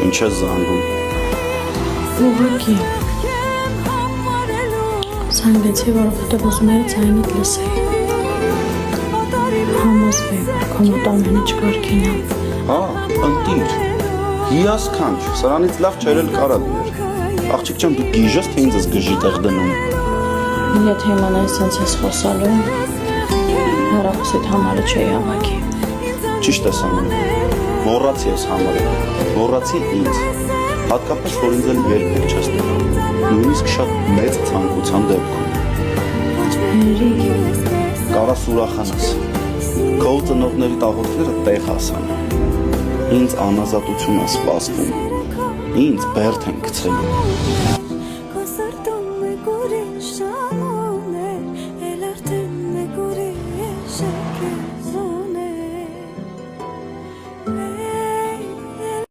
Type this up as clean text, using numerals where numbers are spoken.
Ինչ ես զանգում։ Ուղղակի զանգեցի, որովհետև ուզում էի ձայնդ լսեի։ Համոզվի, որ քո մոտ ամեն ինչ կարգին է։ Հա, ընտիր։ Հիասքանչ, սրանից լավ չէր էլ կարա լիներ։ Աղջիկ ջան, դու գիժ ես, թե ինձ ես գժի տեղ դնում։ Եթե իմանայի սենց ես խոսալու, հեռախոսիդ համարը չէի հավաքի։ Ճիշտ ես անում։ Մոռացի ես համարը, մոռացի ինձ։ Հատկապես, որ ինձ էլ երբեք չես տվել։ Նույնիսկ շատ մեծ ցանկության դեպքում։ Հերի, Կարաս ուրախանաս։ Քո ծնողների տաղոթները տեղ հասան։ Ինձ անազատություն է սպասվում։ Ինձ բերդ են գցելու։